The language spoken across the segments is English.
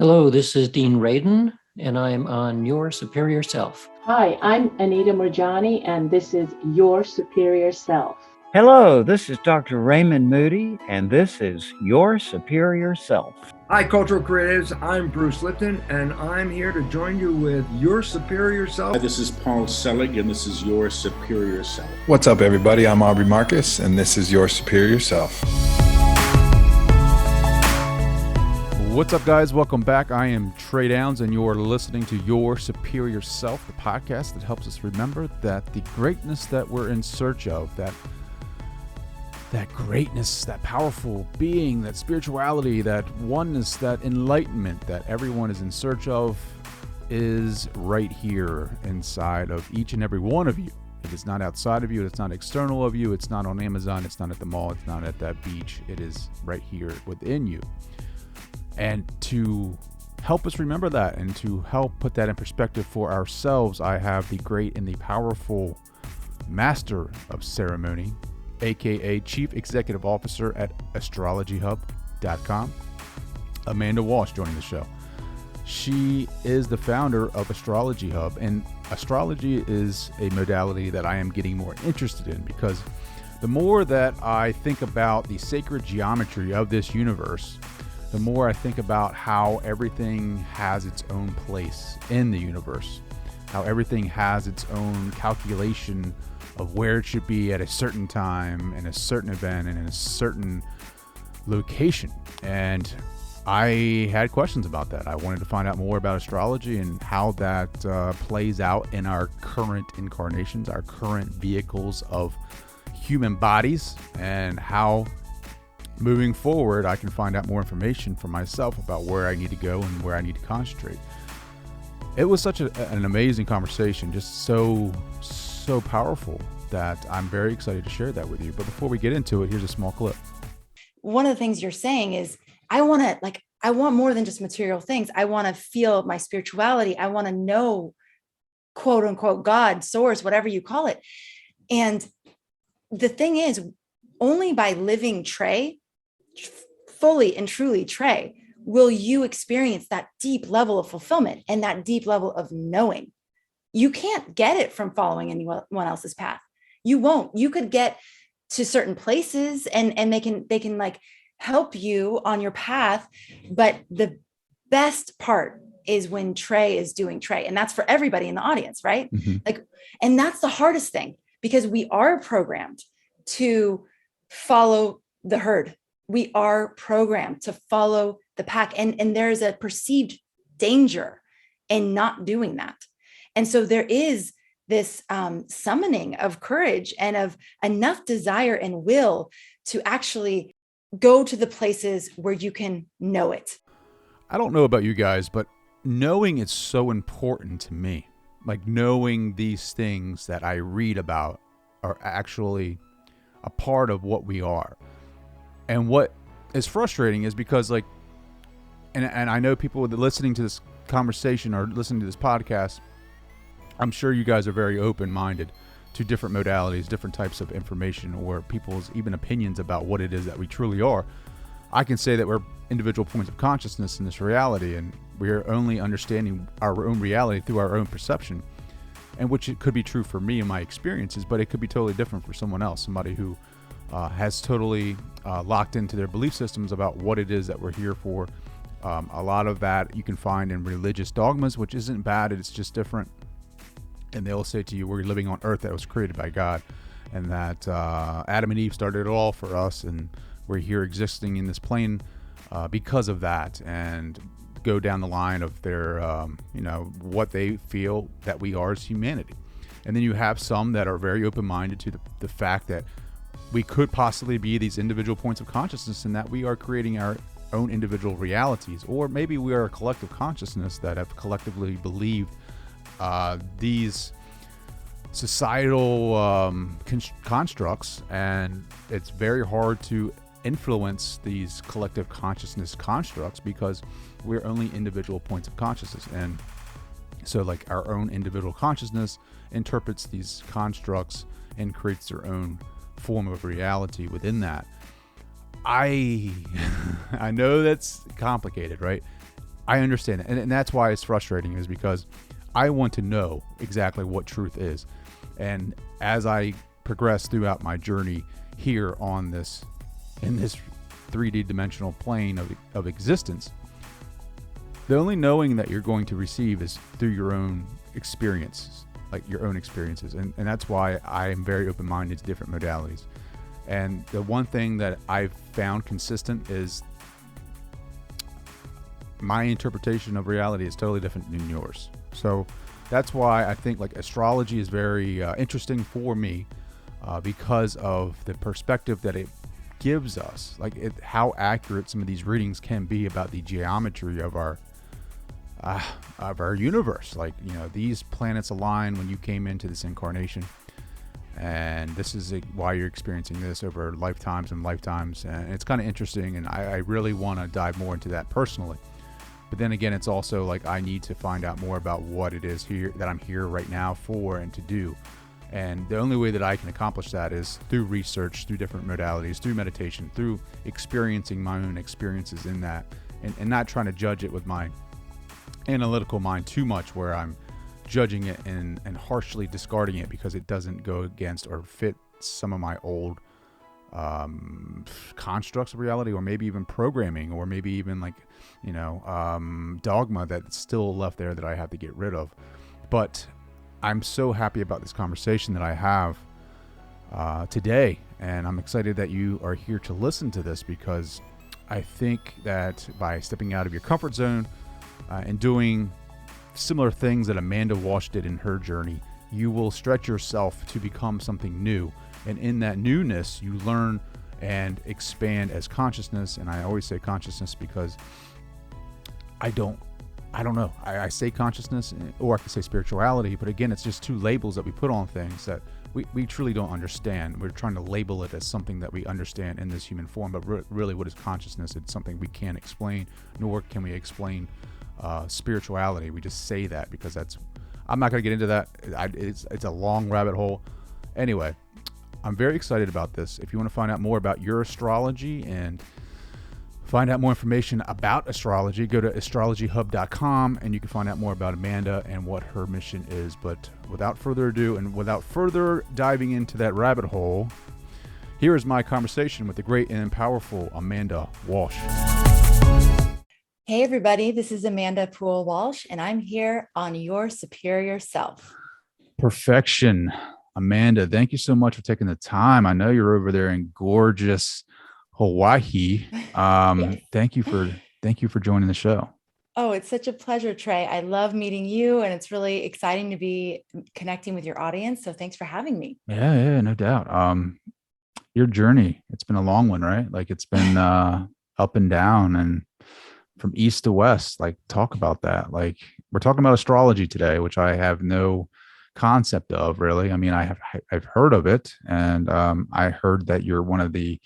Hello, this is Dean Radin, and I'm on Your Superior Self. Hi, I'm Anita Murjani, and this is Your Superior Self. Hello, this is Dr. Raymond Moody, and this is Your Superior Self. Hi, Cultural Creatives. I'm Bruce Lipton, and I'm here to join you with Your Superior Self. Hi, this is Paul Selig, and this is Your Superior Self. What's up, everybody? I'm Aubrey Marcus, and this is Your Superior Self. What's up, guys? Welcome back. I am Trey Downs, and you're listening to Your Superior Self, the podcast that helps us remember that the greatness that we're in search of, that greatness, that powerful being, that spirituality, that oneness, that enlightenment that everyone is in search of is right here inside of each and every one of you. It is not outside of you. It's not external of you. It's not on Amazon. It's not at the mall. It's not at that beach. It is right here within you. And to help us remember that and to help put that in perspective for ourselves, I have the great and the powerful Master of Ceremony, aka Chief Executive Officer at astrologyhub.com, Amanda Walsh, joining the show. She is the founder of Astrology Hub, and astrology is a modality that I am getting more interested in because the more that I think about the sacred geometry of this universe, the more I think about how everything has its own place in the universe, how everything has its own calculation of where it should be at a certain time, in a certain event, and in a certain location. And I had questions about that. I wanted to find out more about astrology and how that plays out in our current incarnations, our current vehicles of human bodies, and how moving forward, I can find out more information for myself about where I need to go and where I need to concentrate. It was such an amazing conversation, just so powerful that I'm very excited to share that with you. But before we get into it, here's a small clip. One of the things you're saying is, I want more than just material things. I want to feel my spirituality. I want to know, quote unquote, God, source, whatever you call it. And the thing is, only by living Trey, fully and truly Trey, will you experience that deep level of fulfillment and that deep level of knowing. You can't get it from following anyone else's path. You won't. You could get to certain places and they can like help you on your path. But the best part is when Trey is doing Trey. And that's for everybody in the audience, right? Mm-hmm. And that's the hardest thing, because we are programmed to follow the herd. We are programmed to follow the pack. And there's a perceived danger in not doing that. And so there is this summoning of courage and of enough desire and will to actually go to the places where you can know it. I don't know about you guys, but knowing is so important to me. Like, knowing these things that I read about are actually a part of what we are. And what is frustrating is because, like, and I know people listening to this conversation or listening to this podcast, I'm sure you guys are very open-minded to different modalities, different types of information, or people's even opinions about what it is that we truly are. I can say that we're individual points of consciousness in this reality, and we're only understanding our own reality through our own perception, and which it could be true for me and my experiences, but it could be totally different for someone else, somebody who has totally locked into their belief systems about what it is that we're here for. A lot of that you can find in religious dogmas, which isn't bad, it's just different. And they'll say to you, we're living on earth that was created by God, and that Adam and Eve started it all for us, and we're here existing in this plane because of that, and go down the line of their, what they feel that we are as humanity. And then you have some that are very open-minded to the fact that we could possibly be these individual points of consciousness, and that we are creating our own individual realities, or maybe we are a collective consciousness that have collectively believed these societal constructs, and it's very hard to influence these collective consciousness constructs because we're only individual points of consciousness. And so, like, our own individual consciousness interprets these constructs and creates their own form of reality within that. I know that's complicated, right? I understand it. And that's why it's frustrating, is because I want to know exactly what truth is. And as I progress throughout my journey here on this, in this 3D dimensional plane of existence, the only knowing that you're going to receive is through your own experiences, like your own experiences. And that's why I am very open-minded to different modalities. And the one thing that I've found consistent is my interpretation of reality is totally different than yours. So that's why I think like astrology is very interesting for me, because of the perspective that it gives us, like how accurate some of these readings can be about the geometry of our universe. Like, you know, these planets align when you came into this incarnation, and this is why you're experiencing this over lifetimes and lifetimes. And it's kind of interesting, and I really want to dive more into that personally. But then again, it's also like I need to find out more about what it is here that I'm here right now for and to do. And the only way that I can accomplish that is through research, through different modalities, through meditation, through experiencing my own experiences in that, and not trying to judge it with my analytical mind too much, where I'm judging it and harshly discarding it because it doesn't go against or fit some of my old constructs of reality, or maybe even programming, or maybe even like, you know, dogma that's still left there that I have to get rid of. But I'm so happy about this conversation that I have today, and I'm excited that you are here to listen to this, because I think that by stepping out of your comfort zone and doing similar things that Amanda Walsh did in her journey, you will stretch yourself to become something new. And in that newness, you learn and expand as consciousness. And I always say consciousness because I don't know. I say consciousness, or I could say spirituality, but again, it's just two labels that we put on things that we truly don't understand. We're trying to label it as something that we understand in this human form, but really what is consciousness? It's something we can't explain, nor can we explain spirituality. We just say that because that's, I'm not going to get into that. It's a long rabbit hole. Anyway, I'm very excited about this. If you want to find out more about your astrology and find out more information about astrology, go to astrologyhub.com, and you can find out more about Amanda and what her mission is. But without further ado, and without further diving into that rabbit hole, here is my conversation with the great and powerful Amanda Walsh. Hey, everybody. This is Amanda Poole Walsh, and I'm here on Your Superior Self. Perfection. Amanda, thank you so much for taking the time. I know you're over there in gorgeous Hawaii. Yes. Thank you for joining the show. Oh, it's such a pleasure, Trey. I love meeting you, and it's really exciting to be connecting with your audience. So thanks for having me. Yeah, no doubt. Your journey, it's been a long one, right? Like it's been up and down and from east to west. Like talk about that. Like we're talking about astrology today, which I have no concept of really. I mean, I've heard of it, and I heard that you're one of the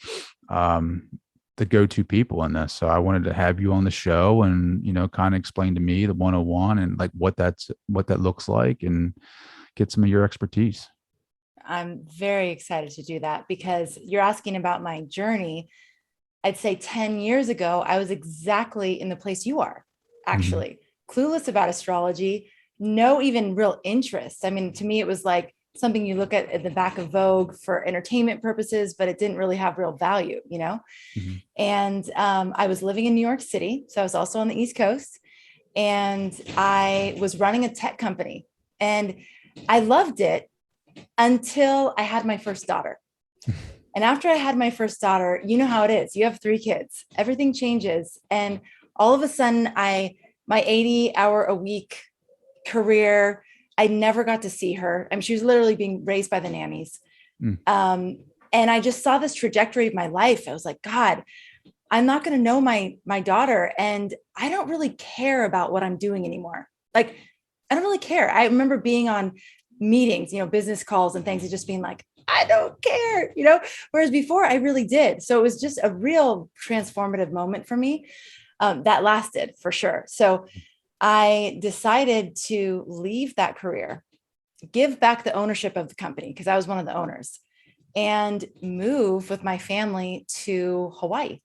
go-to people in this. So I wanted to have you on the show and, you know, kind of explain to me the 101 and like what that looks like, and get some of your expertise. I'm very excited to do that because you're asking about my journey. I'd say 10 years ago, I was exactly in the place you are, actually. Clueless about astrology, no even real interest. I mean, to me, it was like something you look at the back of Vogue for entertainment purposes, but it didn't really have real value, you know? And I was living in New York City. So I was also on the East Coast, and I was running a tech company, and I loved it until I had my first daughter. And after I had my first daughter, you know how it is. You have 3 kids, everything changes. And all of a sudden my 80-hour-a-week career, I never got to see her. I mean, she was literally being raised by the nannies. And I just saw this trajectory of my life. I was like, God, I'm not going to know my daughter. And I don't really care about what I'm doing anymore. Like, I don't really care. I remember being on meetings, you know, business calls and things, and just being like, I don't care, you know, whereas before I really did. So it was just a real transformative moment for me that lasted for sure. So I decided to leave that career, give back the ownership of the company, because I was one of the owners, and move with my family to Hawaii.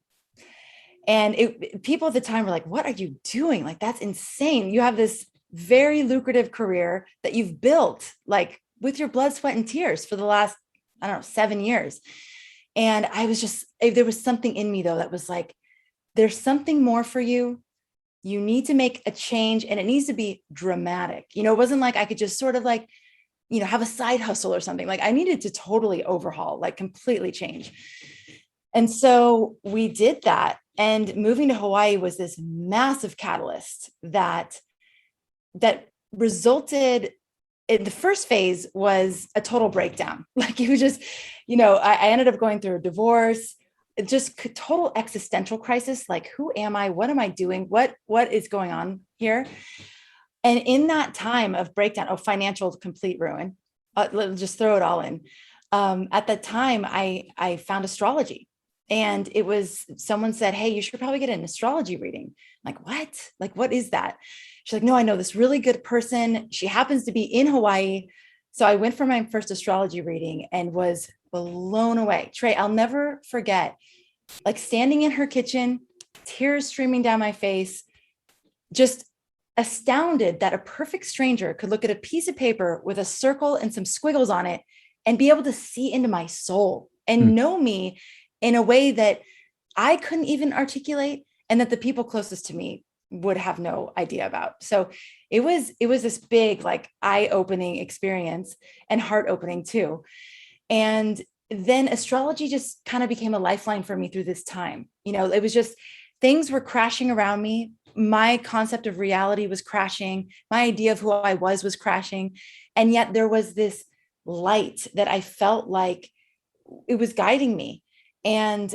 And people at the time were like, what are you doing? Like, that's insane. You have this very lucrative career that you've built like with your blood, sweat, and tears for the last, I don't know, 7 years. And I was just, there was something in me though, that was like, there's something more for you. You need to make a change, and it needs to be dramatic. You know, it wasn't like I could just sort of like, you know, have a side hustle or something. Like I needed to totally overhaul, like completely change. And so we did that. And moving to Hawaii was this massive catalyst that resulted in the first phase was a total breakdown. Like it was just, you know, I ended up going through a divorce, just total existential crisis. Like, who am I? What am I doing? What is going on here? And in that time of breakdown, financial complete ruin, let's just throw it all in. At that time, I found astrology. And it was, someone said, hey, you should probably get an astrology reading. I'm like, what? Like, what is that? She's like, no, I know this really good person. She happens to be in Hawaii. So I went for my first astrology reading and was blown away. Trey, I'll never forget, like standing in her kitchen, tears streaming down my face, just astounded that a perfect stranger could look at a piece of paper with a circle and some squiggles on it and be able to see into my soul and know me in a way that I couldn't even articulate, and that the people closest to me would have no idea about. So it was this big, like, eye-opening experience, and heart-opening too. And then astrology just kind of became a lifeline for me through this time. You know, it was just, things were crashing around me. My concept of reality was crashing. My idea of who I was crashing. And yet there was this light that I felt like it was guiding me. And,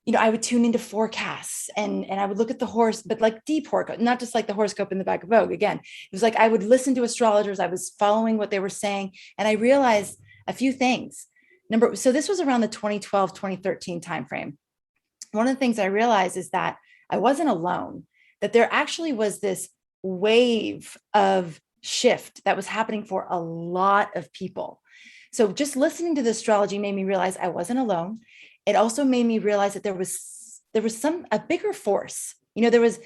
you know, I would tune into forecasts and I would look at the horse, but like deep horoscope, not just like the horoscope in the back of Vogue. Again, it was like, I would listen to astrologers. I was following what they were saying. And I realized a few things. So this was around the 2012, 2013 timeframe. One of the things I realized is that I wasn't alone, that there actually was this wave of shift that was happening for a lot of people. So just listening to the astrology made me realize I wasn't alone. It also made me realize that there was a bigger force. You know, there was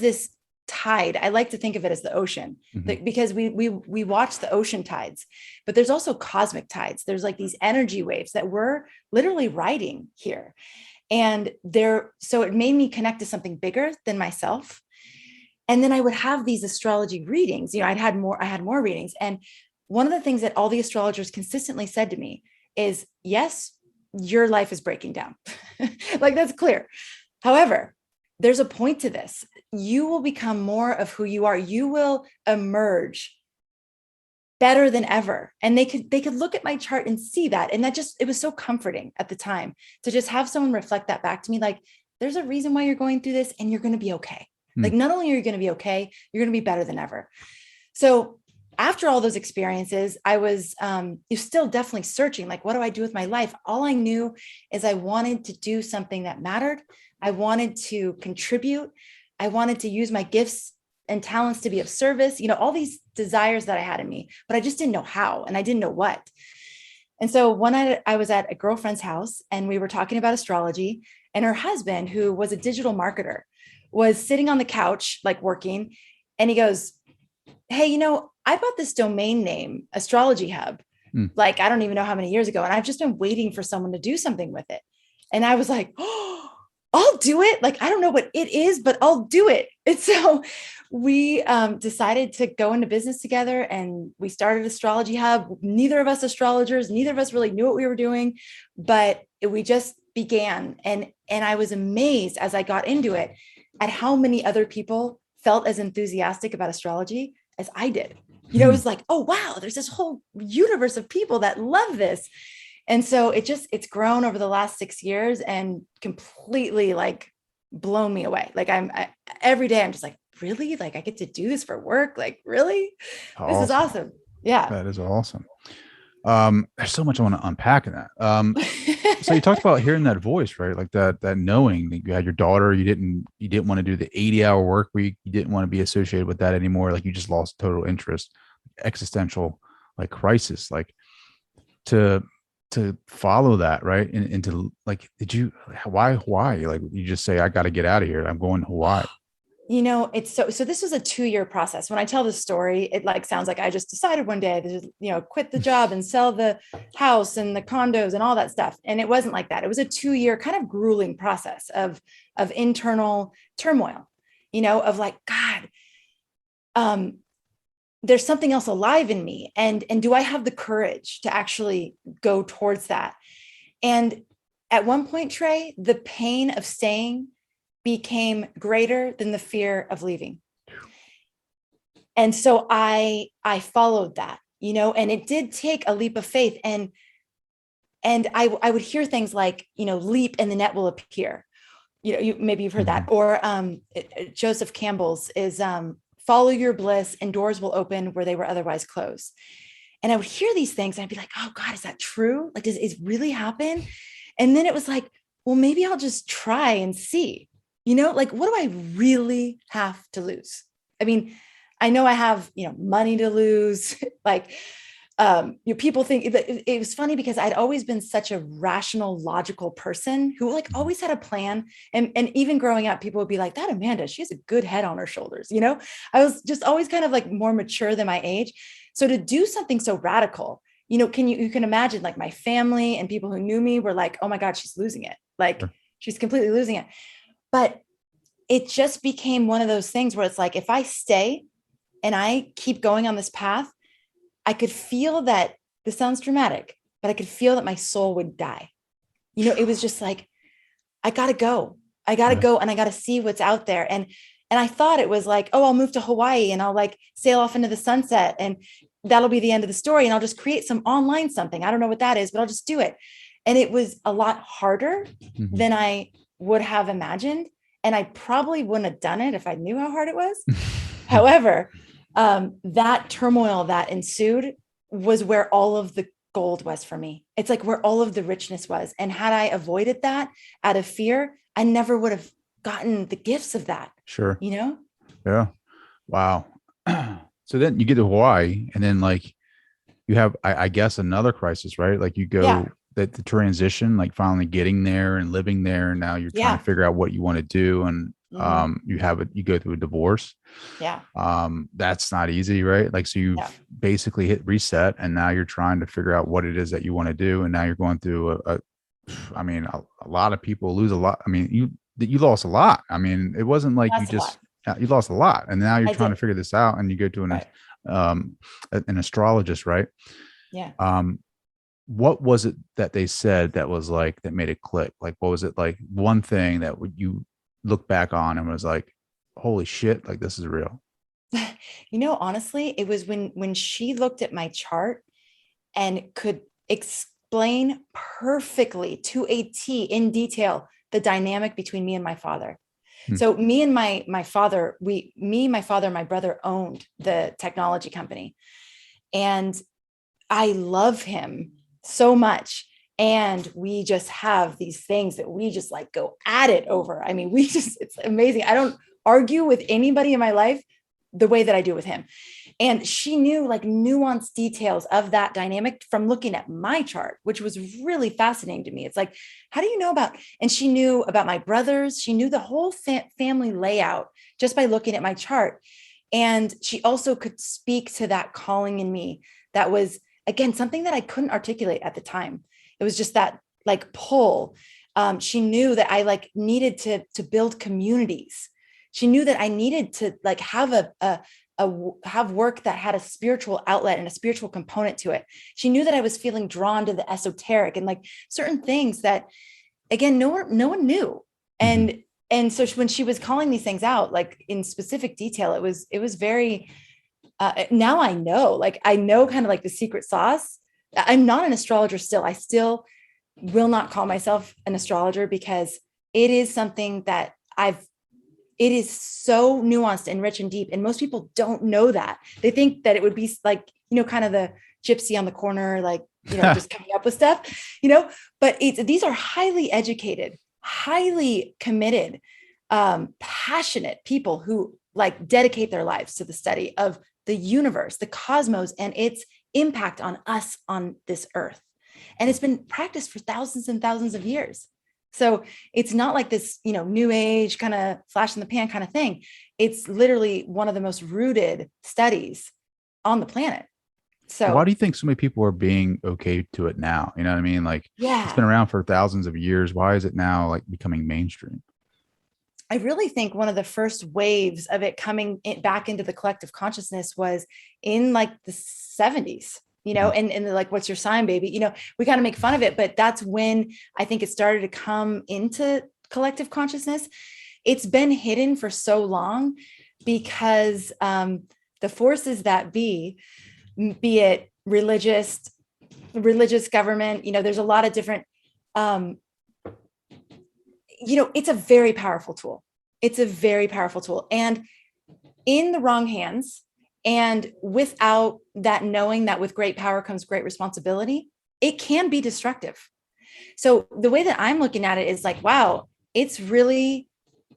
this tide. I like to think of it as the ocean, because we watch the ocean tides, but there's also cosmic tides. There's like these energy waves that we're literally riding here. And so it made me connect to something bigger than myself. And then I would have these astrology readings. You know, I had more readings. And one of the things that all the astrologers consistently said to me is, yes, your life is breaking down. Like, that's clear. However, there's a point to this. You will become more of who you are. You will emerge better than ever. And they could look at my chart and see that. And it was so comforting at the time to just have someone reflect that back to me. Like, there's a reason why you're going through this, and you're going to be okay. Like, not only are you going to be okay, you're going to be better than ever. So after all those experiences, I was still definitely searching, like, what do I do with my life? All I knew is I wanted to do something that mattered. I wanted to contribute. I wanted to use my gifts and talents to be of service, you know, all these desires that I had in me, but I just didn't know how, and I didn't know what. And so one night I was at a girlfriend's house and we were talking about astrology, and her husband, who was a digital marketer, was sitting on the couch, like working. And he goes, hey, you know, I bought this domain name, Astrology Hub, like, I don't even know how many years ago. And I've just been waiting for someone to do something with it. And I was like, oh, I'll do it. Like, I don't know what it is, but I'll do it. And so we decided to go into business together, and we started Astrology Hub. Neither of us astrologers, neither of us really knew what we were doing, but we just began. And I was amazed as I got into it at how many other people felt as enthusiastic about astrology as I did. You know, it was like, oh, wow, there's this whole universe of people that love this. And so it's grown over the last 6 years and completely like blown me away. Like, every day I'm just like, really? Like, I get to do this for work? Like, really? Awesome. This is awesome. Yeah. That is awesome. There's so much I want to unpack in that. So you talked about hearing that voice, right? Like that knowing that you had your daughter, you didn't want to do the 80-hour work week. You didn't want to be associated with that anymore. Like, you just lost total interest, existential, like, crisis, like, to to follow that, right? And to like, why, like you just say, I got to get out of here. I'm going to Hawaii. You know, it's so this was a 2-year process. When I tell this story, it like sounds like I just decided one day to, you know, quit the job and sell the house and the condos and all that stuff. And it wasn't like that. It was a 2-year kind of grueling process of internal turmoil, you know, of like, God, there's something else alive in me. And do I have the courage to actually go towards that? And at one point, Trey, the pain of staying became greater than the fear of leaving. And so I followed that, you know, and it did take a leap of faith. And I would hear things like, you know, leap and the net will appear. You know, maybe you've heard that. Or Joseph Campbell's is follow your bliss and doors will open where they were otherwise closed. And I would hear these things and I'd be like, oh God, is that true? Like, does it really happen? And then it was like, well, maybe I'll just try and see. You know, like, what do I really have to lose? I mean, I know I have, you know, money to lose. Like, you know, people think it was funny because I'd always been such a rational, logical person who like always had a plan. And even growing up, people would be like, that Amanda, she has a good head on her shoulders. You know, I was just always kind of like more mature than my age. So to do something so radical, you know, you can imagine like my family and people who knew me were like, oh my God, she's losing it. Like she's completely losing it. But it just became one of those things where it's like, if I stay and I keep going on this path, I could feel that this sounds dramatic, but I could feel that my soul would die. You know, it was just like, I got to go. I got to go and I got to see what's out there. And I thought it was like, oh, I'll move to Hawaii and I'll like sail off into the sunset and that'll be the end of the story. And I'll just create some online something. I don't know what that is, but I'll just do it. And it was a lot harder than I would have imagined. And I probably wouldn't have done it if I knew how hard it was. However, that turmoil that ensued was where all of the gold was for me. It's like where all of the richness was. And had I avoided that out of fear, I never would have gotten the gifts of that. Sure. You know? Yeah. Wow. So then you get to Hawaii and then like you have, I guess, another crisis, right? Like you go that the transition, like finally getting there and living there. And now you're trying to figure out what you want to do. And you go through a divorce. Yeah. That's not easy, right? Like, so you've basically hit reset and now you're trying to figure out what it is that you want to do. And now you're going through a lot of people lose a lot. I mean, you lost a lot. I mean, it wasn't like you lost a lot. And now you're trying to figure this out and you go to an astrologist, right? Yeah. What was it that they said that was like, that made it click? Like, what was it like one thing that you look back on and was like, holy shit, like this is real? You know, honestly, it was when she looked at my chart and could explain perfectly to a T in detail, the dynamic between me and my father. So me and my father, my father and my brother owned the technology company. And I love him so much. And we just have these things that we just like go at it over. I mean, it's amazing. I don't argue with anybody in my life the way that I do with him. And she knew like nuanced details of that dynamic from looking at my chart, which was really fascinating to me. It's like, how do you know about, and she knew about my brothers. She knew the whole family layout just by looking at my chart. And she also could speak to that calling in me. That was, again, something that I couldn't articulate at the time. It was just that like pull. She knew that I like needed to build communities. She knew that I needed to like have have work that had a spiritual outlet and a spiritual component to it. She knew that I was feeling drawn to the esoteric and like certain things that, again, no one knew. And so when she was calling these things out, like in specific detail, it was very, now I know kind of like the secret sauce. I'm not an astrologer still. I still will not call myself an astrologer because it is something that it is so nuanced and rich and deep. And most people don't know that. They think that it would be like, kind of the gypsy on the corner, like, just coming up with stuff, but these are highly educated, highly committed, passionate people who like dedicate their lives to the study of the universe, the cosmos, and its impact on us on this earth. And it's been practiced for thousands and thousands of years. So it's not like this, new age kind of flash in the pan kind of thing. It's literally one of the most rooted studies on the planet. So why do you think so many people are being okay to it now? You know what I mean? Like, it's been around for thousands of years. Why is it now like becoming mainstream? I really think one of the first waves of it coming back into the collective consciousness was in like the 70s, and like, what's your sign, baby? We kind of make fun of it, but that's when I think it started to come into collective consciousness. It's been hidden for so long because the forces that be it religious government, there's a lot of different, it's a very powerful tool. It's a very powerful tool. And in the wrong hands, and without that knowing that with great power comes great responsibility, it can be destructive. So the way that I'm looking at it is like, wow, it's really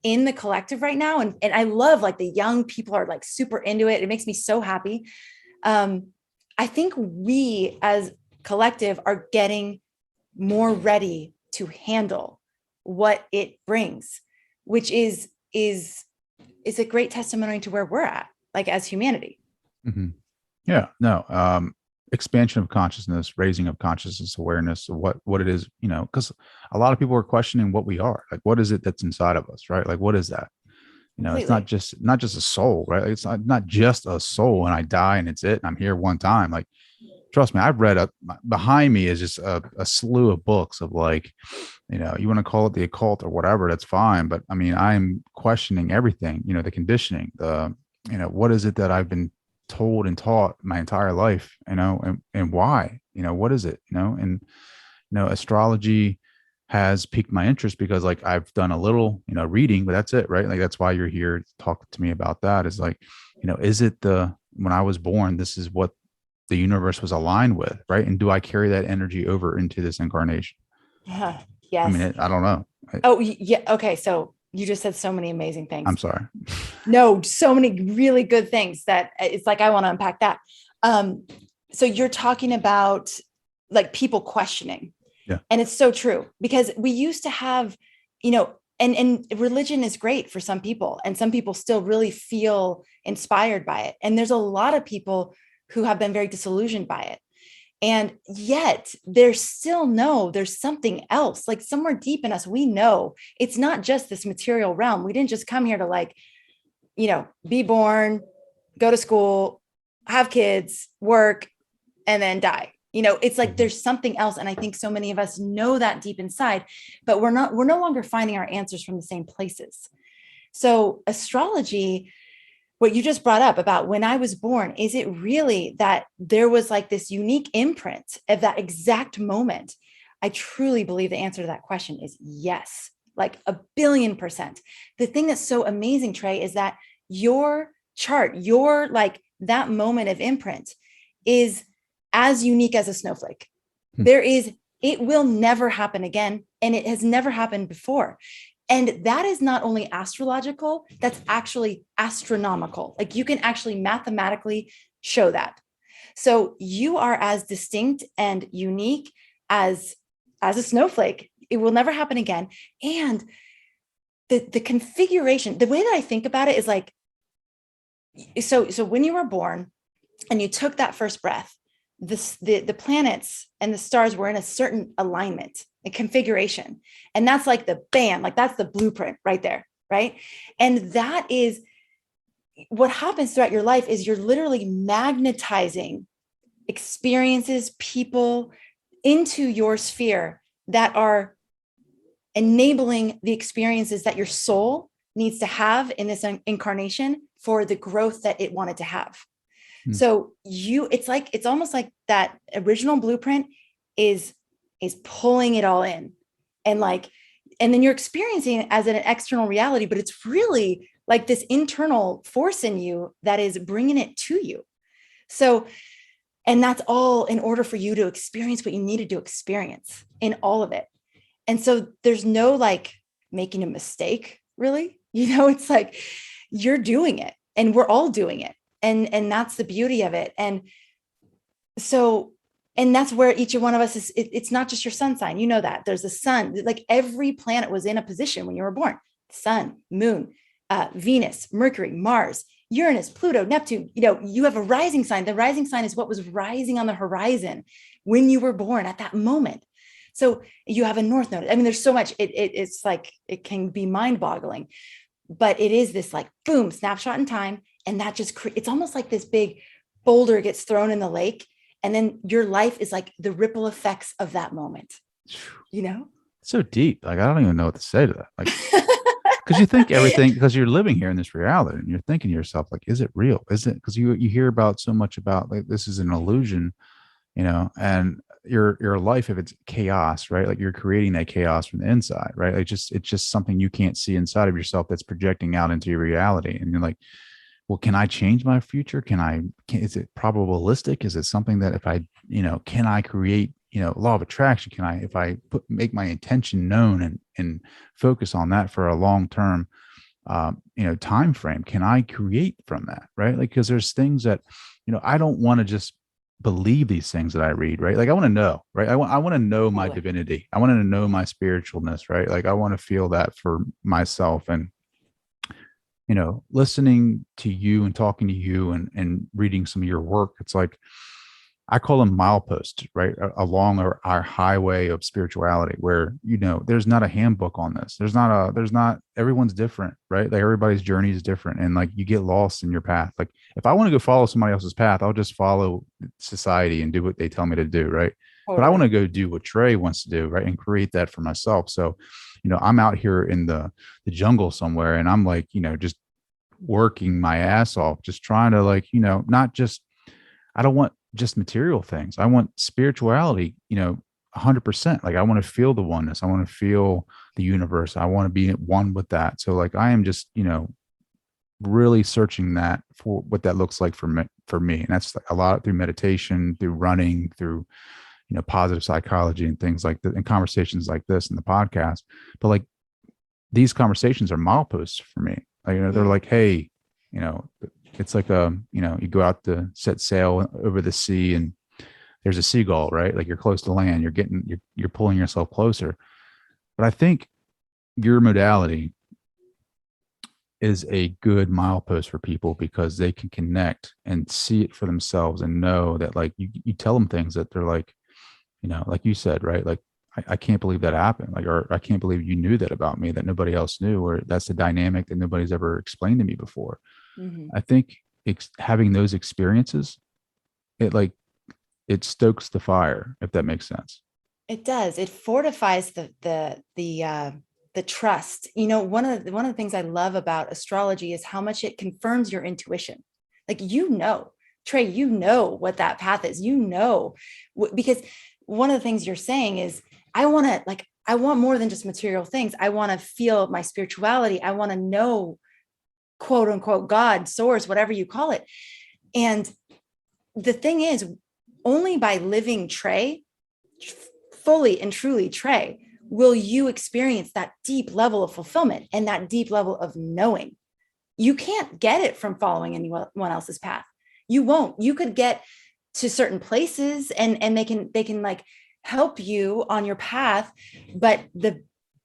in the collective right now. And I love like the young people are like super into it. It makes me so happy. I think we as collective are getting more ready to handle what it brings, which is a great testimony to where we're at, like as humanity. Mm-hmm. Yeah, no, expansion of consciousness, raising of consciousness, awareness of what it is, because a lot of people are questioning what we are. Like, what is it that's inside of us, right? Like, what is that? Completely. It's not just a soul, right? Like, it's not just a soul and I die and it's it. And I'm here one time. Like, trust me, I've read behind me is just a slew of books of like, you want to call it the occult or whatever, that's fine. But I mean, I'm questioning everything, the conditioning, what is it that I've been told and taught my entire life, and why, what is it, and, astrology has piqued my interest because like I've done a little, reading, but that's it, right? Like, that's why you're here to talk to me about that is like, is it when I was born, this is what the universe was aligned with, right? And do I carry that energy over into this incarnation? Yes. I mean, I don't know. Oh, yeah. Okay. So you just said so many amazing things. I'm sorry. No, so many really good things that it's like, I want to unpack that. So you're talking about like people questioning. Yeah. And it's so true because we used to have, and religion is great for some people and some people still really feel inspired by it. And there's a lot of people who have been very disillusioned by it. And yet there's something else, like somewhere deep in us, we know it's not just this material realm. We didn't just come here to like, be born, go to school, have kids, work, and then die. It's like there's something else. And I think so many of us know that deep inside, but we're no longer finding our answers from the same places. So astrology, what you just brought up about when I was born, is it really that there was like this unique imprint of that exact moment? I truly believe the answer to that question is yes, like 1,000,000,000%. The thing that's so amazing, Trey, is that your chart, your like that moment of imprint is as unique as a snowflake. It will never happen again. And it has never happened before. And that is not only astrological, that's actually astronomical. Like you can actually mathematically show that. So you are as distinct and unique as a snowflake. It will never happen again. And the configuration, the way that I think about it is like, so when you were born and you took that first breath, the planets and the stars were in a certain alignment, a configuration. And that's like the bam, like that's the blueprint right there, right? And that is what happens throughout your life is you're literally magnetizing experiences, people into your sphere that are enabling the experiences that your soul needs to have in this incarnation for the growth that it wanted to have. So it's almost like that original blueprint is pulling it all in and then you're experiencing it as an external reality, but it's really like this internal force in you that is bringing it to you. So, and that's all in order for you to experience what you needed to experience in all of it. And so there's no like making a mistake, really, it's like you're doing it and we're all doing it. And that's the beauty of it. And so And that's where each one of us is. It's not just your sun sign. You know that there's a sun, like every planet was in a position when you were born. Sun, moon, Venus, Mercury, Mars, Uranus, Pluto, Neptune. You have a rising sign. The rising sign is what was rising on the horizon when you were born at that moment. So you have a north node. I mean, there's so much. It's like, it can be mind boggling, but it is this like boom, snapshot in time. And that just, it's almost like this big boulder gets thrown in the lake. And then your life is like the ripple effects of that moment, So deep. Like, I don't even know what to say to that. Like, because you think everything, because you're living here in this reality and you're thinking to yourself, like, is it real? Is it? Because you hear about so much about like, this is an illusion, and your life, if it's chaos, right? Like you're creating that chaos from the inside, right? Like it's just something you can't see inside of yourself that's projecting out into your reality. And you're like, well, can I change my future? Is it probabilistic? Is it something that if I, can I create, law of attraction? If I make my intention known and focus on that for a long-term, time frame, can I create from that? Right. Like, cause there's things that, I don't want to just believe these things that I read, right? Like I want to know, right? I want to know my divinity. I want to know my spiritualness, right? Like I want to feel that for myself. And listening to you and talking to you and reading some of your work, it's like, I call them mileposts, right? Along our highway of spirituality where, there's not a handbook on this. There's not, everyone's different, right? Like everybody's journey is different. And like, you get lost in your path. Like if I want to go follow somebody else's path, I'll just follow society and do what they tell me to do. Right. Totally. But I want to go do what Trey wants to do. Right. And create that for myself. So, I'm out here in the jungle somewhere and I'm like, just working my ass off, just trying to like, not just, I don't want just material things. I want spirituality, 100%. Like I want to feel the oneness. I want to feel the universe. I want to be one with that. So like, I am just, really searching that for what that looks like for me. And that's a lot through meditation, through running, through, positive psychology and things like that, and conversations like this and the podcast. But like these conversations are mileposts for me. Like, they're like, hey, it's like you go out to set sail over the sea and there's a seagull, right? Like you're close to land, you're pulling yourself closer. But I think your modality is a good milepost for people because they can connect and see it for themselves and know that like you tell them things that they're like, like you said, right? Like, I can't believe that happened. Like, or I can't believe you knew that about me that nobody else knew, or that's the dynamic that nobody's ever explained to me before. Mm-hmm. I think having those experiences, it stokes the fire, if that makes sense. It does. It fortifies the trust. One of the things I love about astrology is how much it confirms your intuition. Like, Trey, what that path is, because one of the things you're saying is, I want more than just material things. I want to feel my spirituality. I want to know, quote unquote, God, source, whatever you call it. And the thing is, only by living Trey, fully and truly Trey, will you experience that deep level of fulfillment and that deep level of knowing. You can't get it from following anyone else's path. You won't. You could get to certain places and they can like help you on your path. But the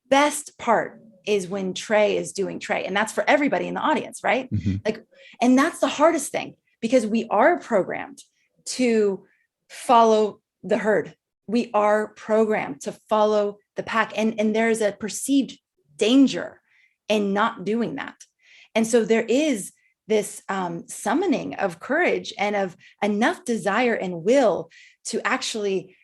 best part is when Trey is doing Trey. And that's for everybody in the audience, right? Mm-hmm. And that's the hardest thing, because we are programmed to follow the herd. We are programmed to follow the pack. And there's a perceived danger in not doing that. And so there is this summoning of courage and of enough desire and will to actually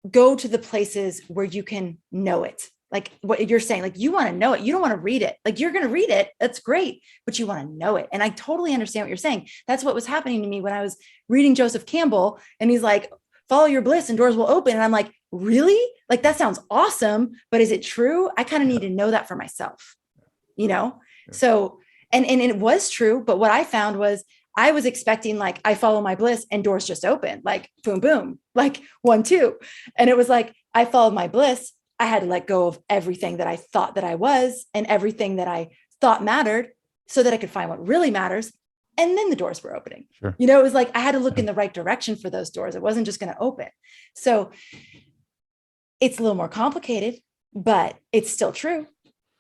go to the places where you can know it. Like what you're saying, like you want to know it. You don't want to read it. Like you're going to read it. That's great. But you want to know it. And I totally understand what you're saying. That's what was happening to me when I was reading Joseph Campbell, and he's like, follow your bliss and doors will open. And I'm like, really? Like, that sounds awesome. But is it true? I kind of need to know that for myself, So, and it was true. But what I found was I was expecting, like, I follow my bliss and doors just open, like boom, boom, like 1, 2. And it was like, I followed my bliss. I had to let go of everything that I thought that I was and everything that I thought mattered so that I could find what really matters. And then the doors were opening. Sure. You know, it was like, I had to look in the right direction for those doors. It wasn't just going to open. So it's a little more complicated, but it's still true,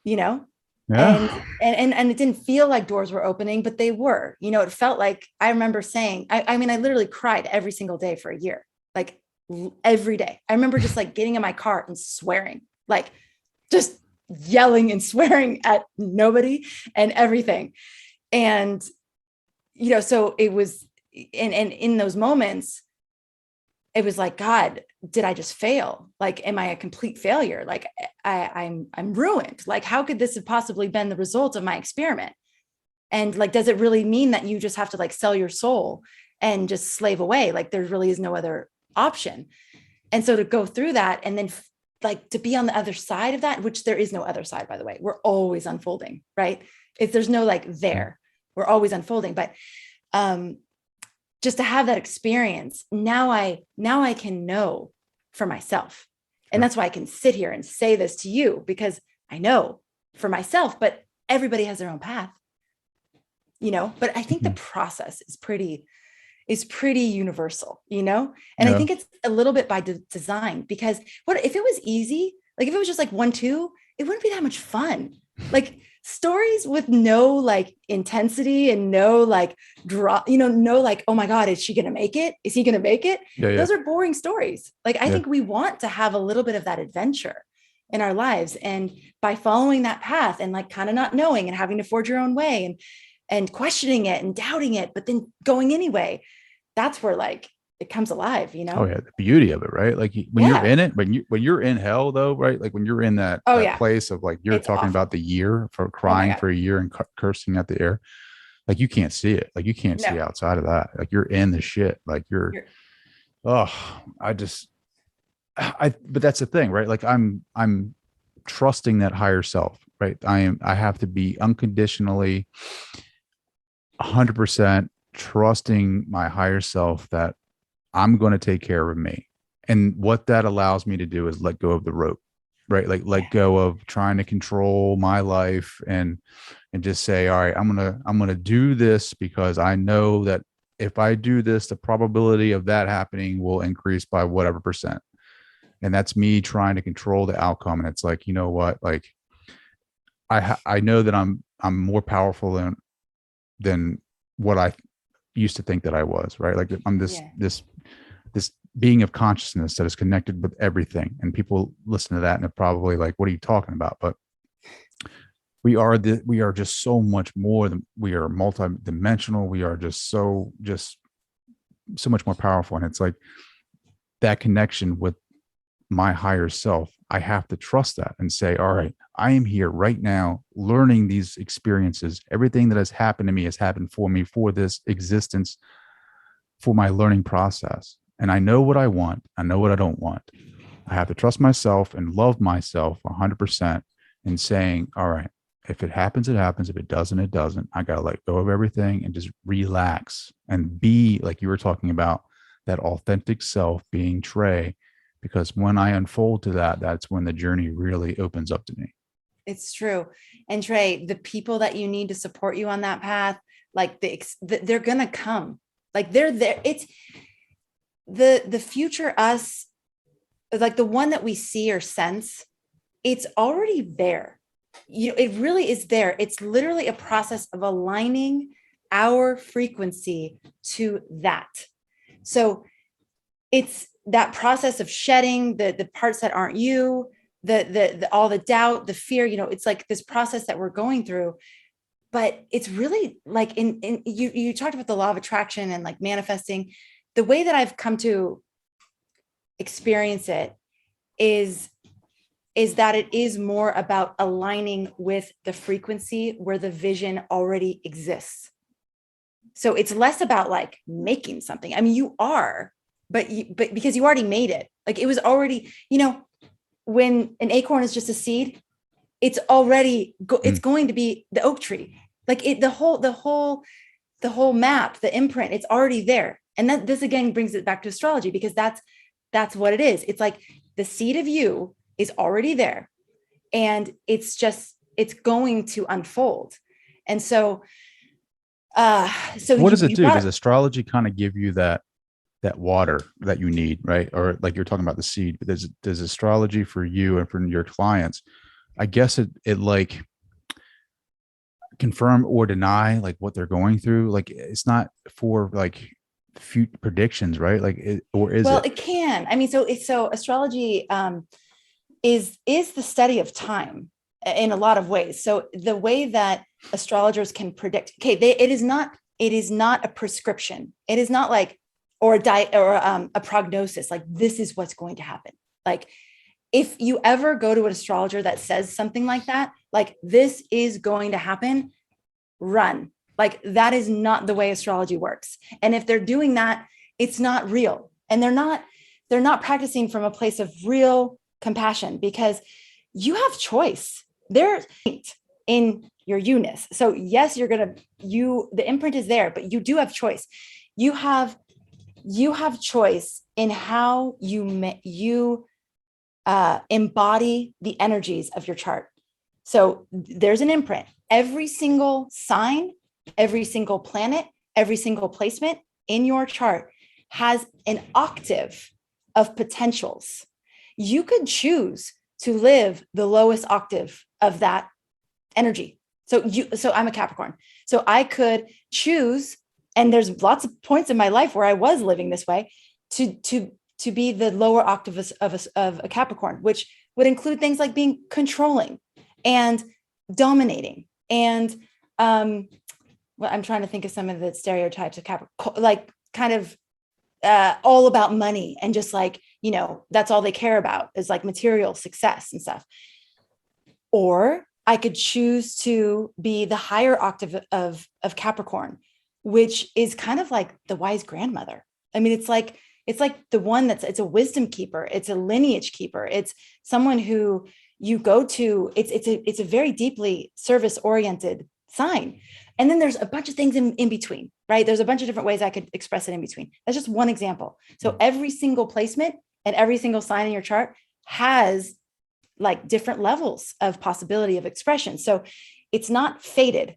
you know? Yeah. And it didn't feel like doors were opening, but they were. You know, it felt like, I remember saying, I mean, I literally cried every single day for a year, like every day. I remember just like getting in my car and swearing, like just yelling and swearing at nobody and everything. And, you know, so it was, and in those moments, it was like, God, did I just fail? Like, am I a complete failure? Like I'm ruined. Like, how could this have possibly been the result of my experiment? And like, does it really mean that you just have to like sell your soul and just slave away? Like there really is no other option. And so to go through that and then like to be on the other side of that, which there is no other side, by the way, we're always unfolding, right? If there's no like there, we're always unfolding. But just to have that experience, now I can know for myself. And that's why I can sit here and say this to you, because I know for myself, but everybody has their own path, you know, but I think the process is pretty universal, you know? And I think it's a little bit by design, because what if it was easy? Like if it was just like 1, 2, it wouldn't be that much fun. Like stories with no like intensity and no like draw, you know, no like, oh my God, is she going to make it? Is he going to make it? Yeah, Those are boring stories. Like, I think we want to have a little bit of that adventure in our lives. And by following that path and like kind of not knowing and having to forge your own way and questioning it and doubting it, but then going anyway, that's where like it comes alive, you know? Oh yeah, the beauty of it, right? Like when you're in it, when you're in hell though, right? Like when you're in that, place of like, you're It's talking awful. about the year for crying for a year and cursing at the air. Like you can't see it. Like you can't see outside of that. Like you're in the shit. Like but that's the thing, right? Like I'm trusting that higher self, right? I have to be unconditionally 100% trusting my higher self that I'm going to take care of me. And what that allows me to do is let go of the rope, right? Like let go of trying to control my life and just say, all right, I'm going to do this because I know that if I do this, the probability of that happening will increase by whatever percent. And that's me trying to control the outcome. And it's like, you know what? Like I know that I'm more powerful than what I used to think that I was, right? Like I'm this being of consciousness that is connected with everything. And people listen to that and they're probably like, what are you talking about? But we are just so much more than, we are multidimensional. We are just so much more powerful. And it's like that connection with my higher self. I have to trust that and say, all right, I am here right now learning these experiences. Everything that has happened to me has happened for me, for this existence, for my learning process. And I know what I want. I know what I don't want. I have to trust myself and love myself 100% and saying, all right, if it happens, it happens. If it doesn't, it doesn't. I got to let go of everything and just relax and be, like you were talking about, that authentic self being Trey. Because when I unfold to that, that's when the journey really opens up to me. It's true. And Trey, the people that you need to support you on that path, like they're going to come, like they're there. It's the future us, like the one that we see or sense, it's already there. You know, it really is there. It's literally a process of aligning our frequency to that. So it's that process of shedding the parts that aren't you, the all the doubt, the fear, you know, it's like this process that we're going through, but it's really like you talked about the law of attraction and like manifesting. The way that I've come to experience it is that it is more about aligning with the frequency where the vision already exists. So it's less about like making something. I mean, you are, but because you already made it, like it was already, you know, when an acorn is just a seed, it's already, it's going to be the oak tree. Like the whole map, the imprint, it's already there. And that this again brings it back to astrology, because that's what it is. It's like the seed of you is already there and it's going to unfold. And so So what does it you do? brought Does astrology kind of give you that water that you need, right? Or like you're talking about the seed, but does astrology for you and for your clients, I guess it like confirm or deny like what they're going through. Like it's not for like future predictions, right? Like or is well, it? it can. I mean, so astrology is the study of time in a lot of ways. So the way that astrologers can predict, okay, it is not a prescription. It is not like or a diet or a prognosis. Like this is what's going to happen. Like if you ever go to an astrologer that says something like that, like this is going to happen, run. Like that is not the way astrology works. And if they're doing that, it's not real. And they're not practicing from a place of real compassion, because you have choice. There's in your you-ness. So yes, the imprint is there, but you do have choice. You have choice in how you embody the energies of your chart. So there's an imprint. Every single sign, every single planet, every single placement in your chart has an octave of potentials. You could choose to live the lowest octave of that energy. So I'm a Capricorn. So I could choose, and there's lots of points in my life where I was living this way, to be the lower octave of a Capricorn, which would include things like being controlling and dominating. And well, I'm trying to think of some of the stereotypes of Capricorn, like kind of all about money and just like, that's all they care about is like material success and stuff. Or I could choose to be the higher octave of Capricorn, which is kind of like the wise grandmother. I mean, it's like the one it's a wisdom keeper. It's a lineage keeper. It's someone who you go to. It's a very deeply service oriented sign. And then there's a bunch of things in between, right? There's a bunch of different ways I could express it in between. That's just one example. So every single placement and every single sign in your chart has like different levels of possibility of expression. So it's not fated.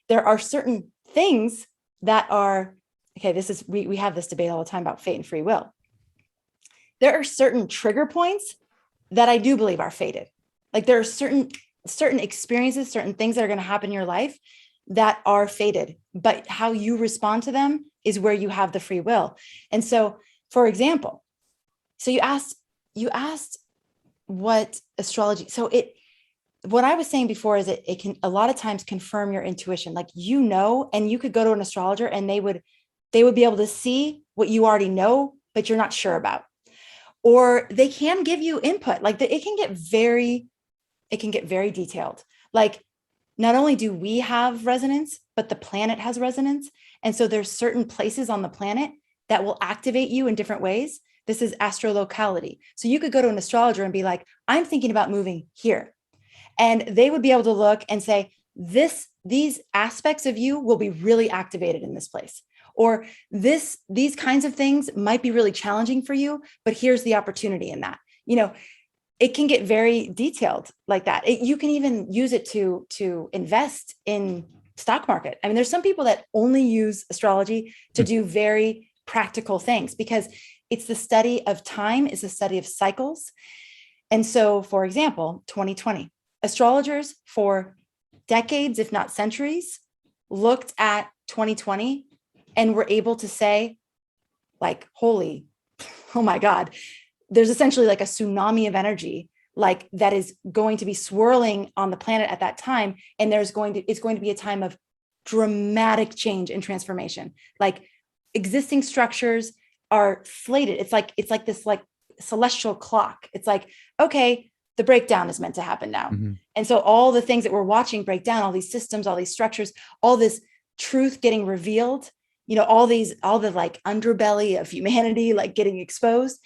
There are certain things that are, okay, we have this debate all the time about fate and free will. There are certain trigger points that I do believe are fated. Like there are certain experiences, certain things that are going to happen in your life that are fated, but how you respond to them is where you have the free will. And so, for example, so you asked what astrology, what I was saying before is it can a lot of times confirm your intuition. Like, and you could go to an astrologer and they would be able to see what you already know, but you're not sure about. Or they can give you input. Like it can get very detailed. Like not only do we have resonance, but the planet has resonance. And so there's certain places on the planet that will activate you in different ways. This is astrolocality. So you could go to an astrologer and be like, I'm thinking about moving here. And they would be able to look and say, these aspects of you will be really activated in this place. Or these kinds of things might be really challenging for you, but here's the opportunity in that. It can get very detailed like that. You can even use it to invest in stock market. I mean, there's some people that only use astrology to do very practical things because it's the study of time, it's the study of cycles. And so, for example, 2020, astrologers for decades, if not centuries, looked at 2020 and were able to say, like, oh my God, there's essentially like a tsunami of energy, like that is going to be swirling on the planet at that time. And it's going to be a time of dramatic change and transformation. Like existing structures are slated. It's like this like celestial clock. It's like, okay, the breakdown is meant to happen now. Mm-hmm. And so all the things that we're watching break down, all these systems, all these structures, all this truth getting revealed, all the like underbelly of humanity, like getting exposed.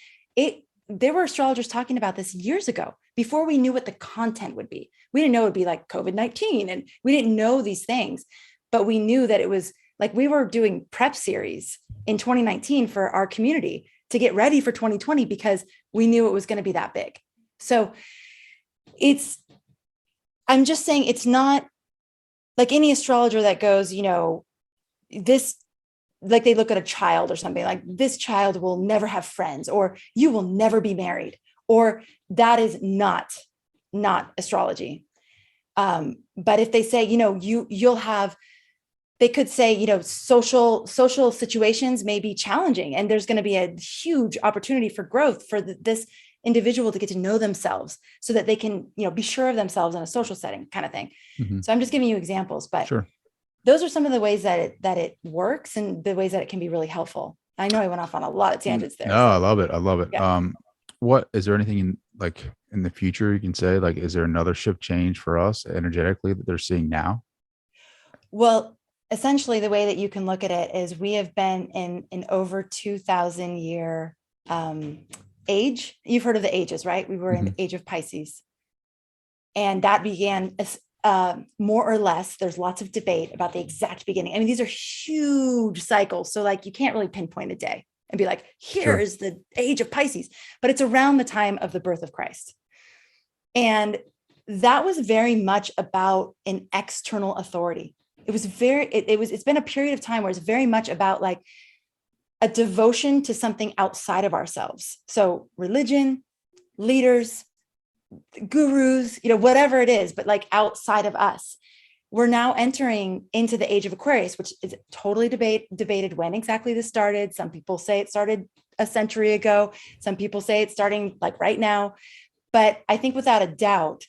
There were astrologers talking about this years ago before we knew what the content would be. We didn't know it would be like COVID-19 and we didn't know these things, but we knew that it was like we were doing prep series in 2019 for our community to get ready for 2020 because we knew it was going to be that big. So I'm just saying it's not like any astrologer that goes, this, like they look at a child or something like this child will never have friends, or you will never be married, or that is not astrology. But if they say, you'll have, they could say, social situations may be challenging, and there's going to be a huge opportunity for growth for this individual to get to know themselves so that they can, be sure of themselves in a social setting kind of thing. Mhm. So I'm just giving you examples, but Sure. those are some of the ways that it works and the ways that it can be really helpful. I know I went off on a lot of tangents there. No, I love it. I love it. Yeah. What is there anything in the future you can say, like, is there another shift change for us energetically that they're seeing now? Well, essentially the way that you can look at it is we have been in an over 2,000 year age. You've heard of the ages, right? We were in the age of Pisces. And that began more or less, there's lots of debate about the exact beginning. I mean, these are huge cycles. So like, you can't really pinpoint a day and be like, here is the age of Pisces, but it's around the time of the birth of Christ. And that was very much about an external authority. It was it's been a period of time where it's very much about like a devotion to something outside of ourselves. So religion, leaders, gurus, whatever it is, but like outside of us. We're now entering into the age of Aquarius, which is totally debated when exactly this started. Some people say it started a century ago. Some people say it's starting like right now. But I think without a doubt,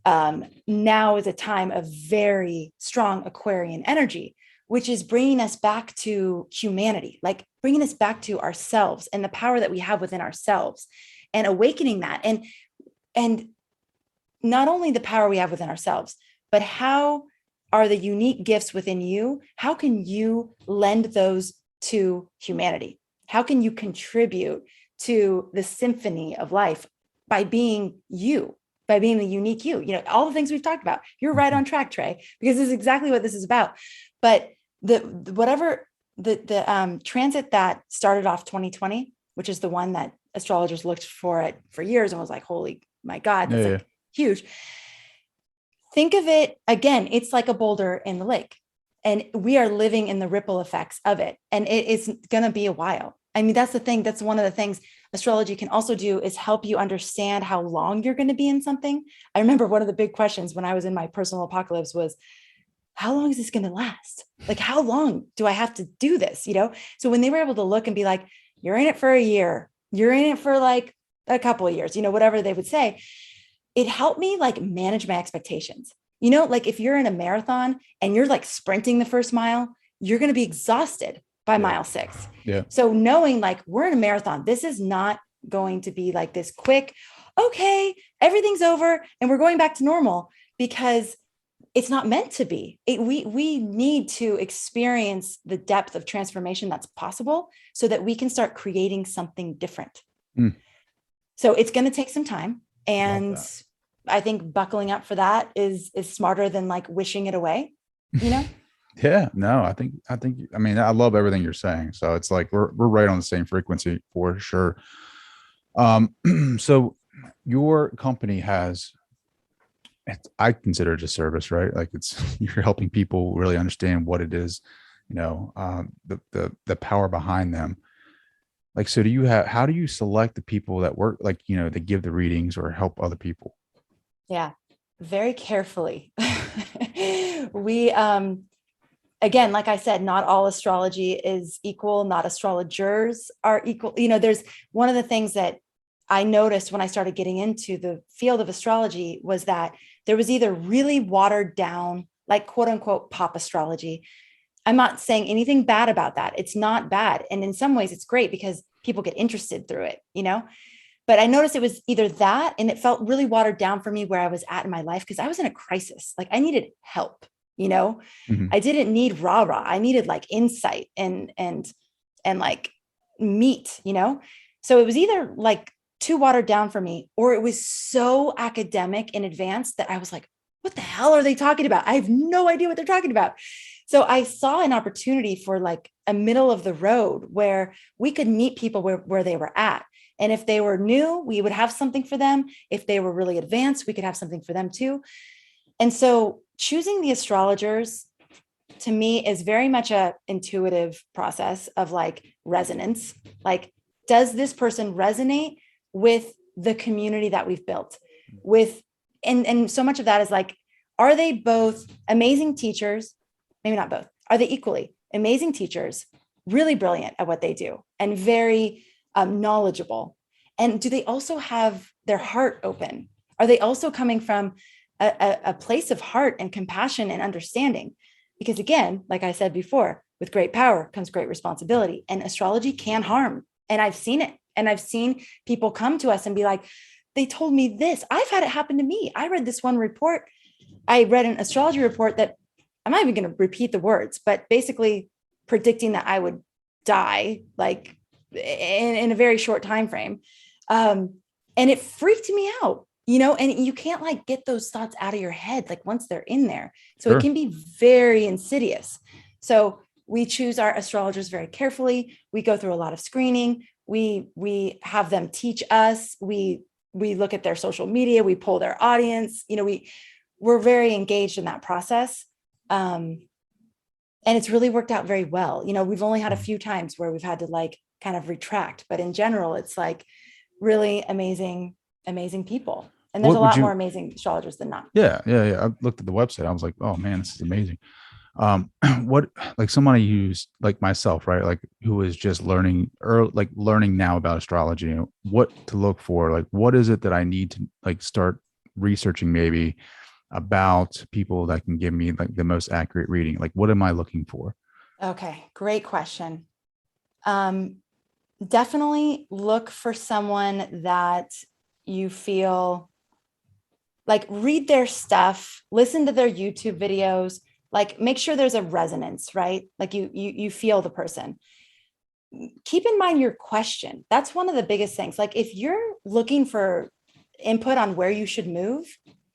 now is a time of very strong Aquarian energy, which is bringing us back to humanity, like bringing us back to ourselves and the power that we have within ourselves and awakening that. And not only the power we have within ourselves, but how are the unique gifts within you? How can you lend those to humanity? How can you contribute to the symphony of life by being you, by being the unique you? All the things we've talked about. You're right on track, Trey, because this is exactly what this is about. But the transit that started off 2020, which is the one that astrologers looked for years and was like, holy my God, that's like huge. Think of it again, it's like a boulder in the lake, and we are living in the ripple effects of it. And it is going to be a while. I mean, that's the thing. That's one of the things astrology can also do, is help you understand how long you're going to be in something. I remember one of the big questions when I was in my personal apocalypse was, how long is this going to last? Like, how long do I have to do this? So when they were able to look and be like, you're in it for a year, you're in it for like a couple of years, whatever they would say, it helped me like manage my expectations. Like if you're in a marathon and you're like sprinting the first mile, you're going to be exhausted by mile 6. Yeah. So knowing like we're in a marathon, this is not going to be like this quick, okay, everything's over and we're going back to normal, because it's not meant to be. We need to experience the depth of transformation that's possible so that we can start creating something different. So it's going to take some time. And I think buckling up for that is smarter than like wishing it away, Yeah, no, I think, I mean, I love everything you're saying. So it's like, we're right on the same frequency for sure. So your company has, I consider it a service, right? Like you're helping people really understand what it is, the power behind them. Like, so how do you select the people that work, like, that give the readings or help other people? Yeah, very carefully. We, again, like I said, not all astrology is equal. Not astrologers are equal. There's one of the things that I noticed when I started getting into the field of astrology was that there was either really watered down, like quote unquote pop astrology. I'm not saying anything bad about that. It's not bad. And in some ways it's great because people get interested through it, but I noticed it was either that, and it felt really watered down for me where I was at in my life, because I was in a crisis. Like I needed help, I didn't need rah-rah. I needed like insight and like meat, so it was either like too watered down for me, or it was so academic and advanced that I was like, what the hell are they talking about? I have no idea what they're talking about. So I saw an opportunity for like a middle of the road where we could meet people where they were at. And if they were new, we would have something for them. If they were really advanced, we could have something for them too. And so choosing the astrologers to me is very much a intuitive process of like resonance. Like, does this person resonate with the community that we've built with? And so much of that is like, are they both amazing teachers? Maybe not both. Are they equally amazing teachers, really brilliant at what they do and very knowledgeable? And do they also have their heart open? Are they also coming from a place of heart and compassion and understanding? Because again, like I said before, with great power comes great responsibility, and astrology can harm. And I've seen it. And I've seen people come to us and be like, they told me this. I've had it happen to me. I read this one report. I read an astrology report that I'm not even going to repeat the words, but basically predicting that I would die like in a very short time frame. And it freaked me out, you know, and you can't like get those thoughts out of your head like once they're in there. So Sure. It can be very insidious. So we choose our astrologers very carefully. We go through a lot of screening. We have them teach us. We look at their social media. We poll their audience. You know, we're very engaged in that process. And it's really worked out very well. You know, we've only had a few times where we've had to like kind of retract, but in general, it's like really amazing people. And there's What a would lot you- more amazing astrologers than not. Yeah. I looked at the website. I was like, oh man, this is amazing. What, like somebody who's like myself, right? Like who is just learning now about astrology, you know, what to look for, like, what is it that I need to like start researching maybe about people that can give me like the most accurate reading? Like, what am I looking for? Okay, great question. Definitely look for someone that you feel like, read their stuff, listen to their YouTube videos, like make sure there's a resonance, right? Like you feel the person. Keep in mind your question. That's one of the biggest things. Like if you're looking for input on where you should move,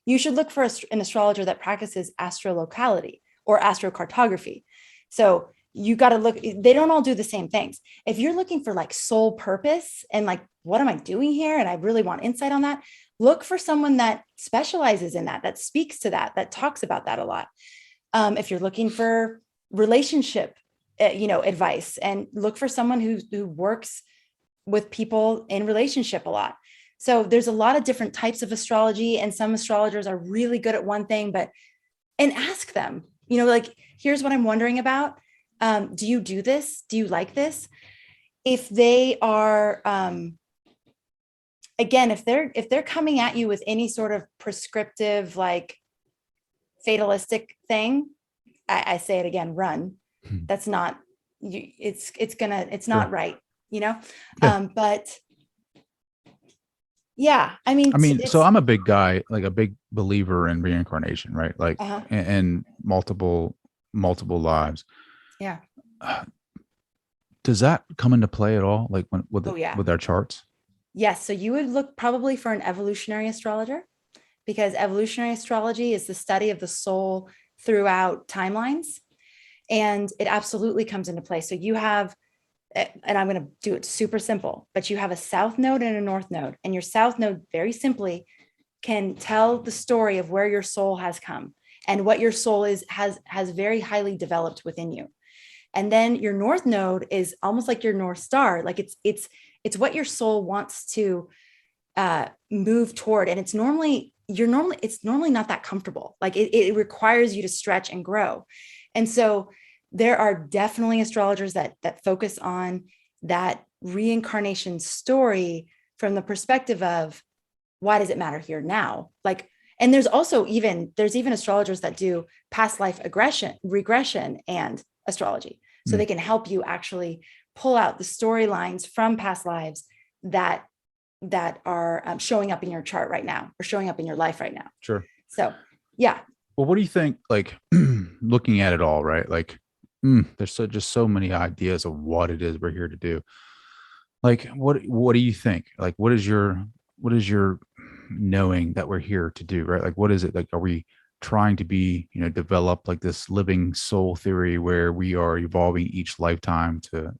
you should look for an astrologer that practices astrolocality or astrocartography. So you got to look, they don't all do the same things. If you're looking for like soul purpose and like, what am I doing here? And I really want insight on that. Look for someone that specializes in that speaks to that talks about that a lot. If you're looking for relationship, advice, and look for someone who works with people in relationship a lot. So there's a lot of different types of astrology, and some astrologers are really good at one thing, and ask them, like, here's what I'm wondering about. Do you do this? Do you like this? If they are, again, if they're coming at you with any sort of prescriptive, like fatalistic thing, I say it again, run. That's not you. It's not right, Yeah. But yeah, I mean, so I'm a big guy, like a big believer in reincarnation, right? Like, and multiple lives. Yeah. Does that come into play at all? Like with our charts? Yes. So you would look probably for an evolutionary astrologer, because evolutionary astrology is the study of the soul throughout timelines. And it absolutely comes into play. So you have, and I'm going to do it super simple, but you have a south node and a north node. And your south node very simply can tell the story of where your soul has come and what your soul has very highly developed within you. And then your north node is almost like your North Star. Like it's what your soul wants to move toward. And it's normally not that comfortable. Like it requires you to stretch and grow. And so there are definitely astrologers that focus on that reincarnation story from the perspective of, why does it matter here now? Like, and there's even astrologers that do past life regression and astrology. So they can help you actually pull out the storylines from past lives that are showing up in your chart right now, or showing up in your life right now. Sure. So, yeah. Well, what do you think, like looking at it all, right? Like, there's just so many ideas of what it is we're here to do. Like, what do you think? Like, what is your knowing that we're here to do, right? Like, what is it? Like, are we trying to be, develop like this living soul theory where we are evolving each lifetime to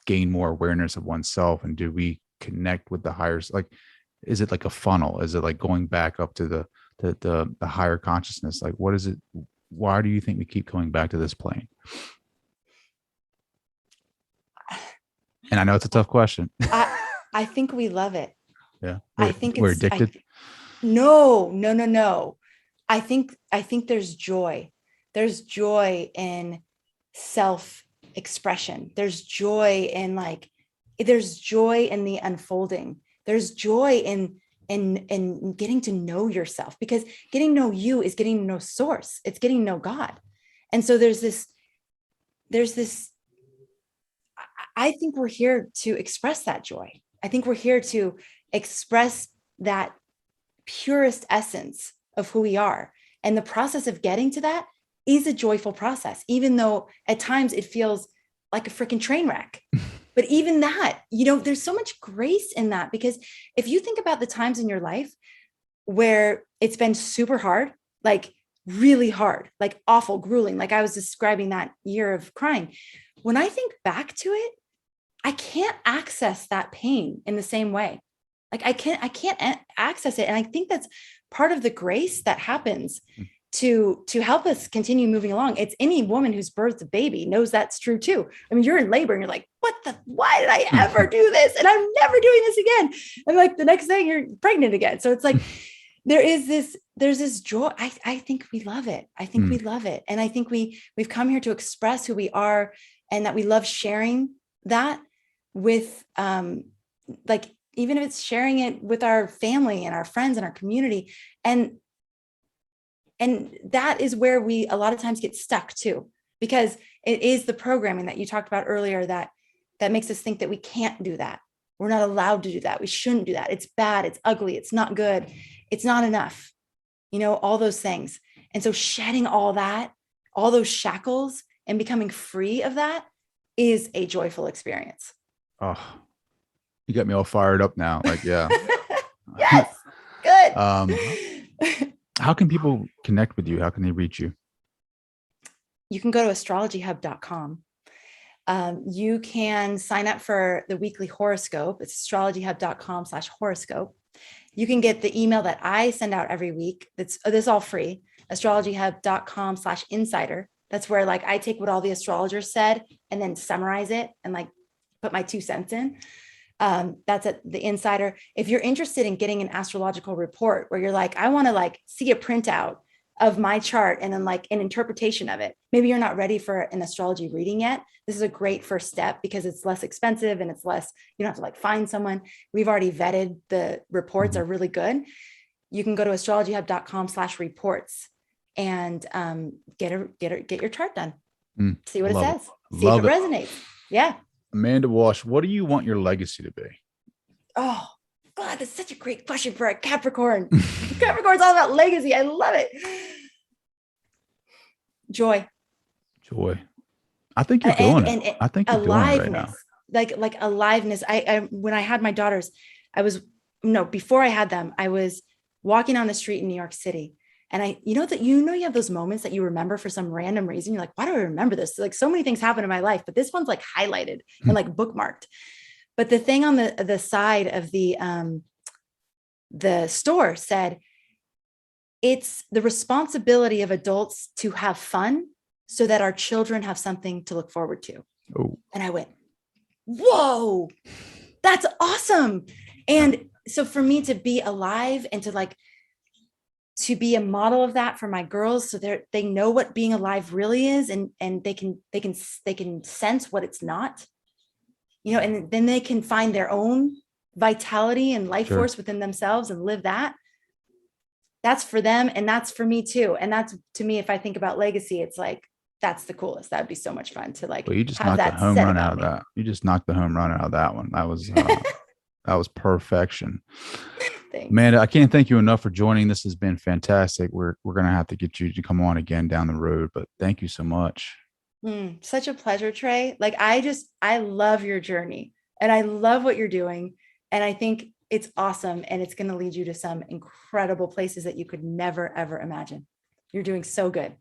gain more awareness of oneself? And do we connect with the higher, like, is it like a funnel? Is it like going back up to the higher consciousness? Like, what is it? why do you think we keep coming back to this plane? And I know it's a tough question. I think we love it. Yeah. I think we're addicted. No. I think there's joy. There's joy in self-expression. There's joy in the unfolding. There's joy in getting to know yourself, because getting to know you is getting to know source. It's getting to know God. And so there's this, I think we're here to express that joy. I think we're here to express that purest essence of who we are. And the process of getting to that is a joyful process, even though at times it feels like a freaking train wreck. But even that, there's so much grace in that, because if you think about the times in your life where it's been super hard, like really hard, like awful, grueling, like I was describing that year of crying. When I think back to it, I can't access that pain in the same way. Like I can't access it. And I think that's part of the grace that happens to help us continue moving along. It's any woman who's birthed a baby knows that's true too. I mean, you're in labor and you're like, why did I ever do this? And I'm never doing this again. And like the next day you're pregnant again. So it's like, there's this joy. I think we love it. I think we love it. And I think we've come here to express who we are, and that we love sharing that with, even if it's sharing it with our family and our friends and our community. And that is where we a lot of times get stuck too, because it is the programming that you talked about earlier that makes us think that we can't do that. We're not allowed to do that. We shouldn't do that. It's bad. It's ugly. It's not good. It's not enough. All those things. And so shedding all that, all those shackles, and becoming free of that is a joyful experience. Oh, you got me all fired up now. Like, yeah. Yes. Good. How can people connect with you? How can they reach you? You can go to astrologyhub.com. You can sign up for the weekly horoscope. It's astrologyhub.com/horoscope. You can get the email that I send out every week. This is all free. astrologyhub.com/insider. That's where I take what all the astrologers said and then summarize it and put my 2 cents in. That's at the Insider. If you're interested in getting an astrological report where you're I want to see a printout of my chart and then an interpretation of it. Maybe you're not ready for an astrology reading yet. This is a great first step because it's less expensive and it's less, you don't have to find someone. We've already vetted the reports are really good. You can go to astrologyhub.com/reports and get your chart done. See what it says. See if it resonates. Yeah. Amanda Walsh, what do you want your legacy to be? Oh, God, that's such a great question for a Capricorn. Capricorn's all about legacy. I love it. Joy. I think you're doing it. I think you're doing it right now. Like aliveness. I when I had my daughters, before I had them, I was walking on the street in New York City. And you have those moments that you remember for some random reason. You're like, why do I remember this? So many things happen in my life, but this one's highlighted and bookmarked. But the thing on the side of the store said, it's the responsibility of adults to have fun so that our children have something to look forward to. Oh. And I went, whoa, that's awesome. And so for me to be alive and to be a model of that for my girls, so they know what being alive really is, and they can sense what it's not, and then they can find their own vitality and life force within themselves and live that. That's for them, and that's for me too. And that's, to me, if I think about legacy, it's that's the coolest. That'd be so much fun to well, you just knocked the home run out of me. that. You just knocked the home run out of that one. That was that was perfection. Thanks. Amanda, I can't thank you enough for joining. This has been fantastic. We're going to have to get you to come on again down the road, but thank you so much. Such a pleasure, Trey. I love your journey and I love what you're doing. And I think it's awesome. And it's going to lead you to some incredible places that you could never, ever imagine. You're doing so good.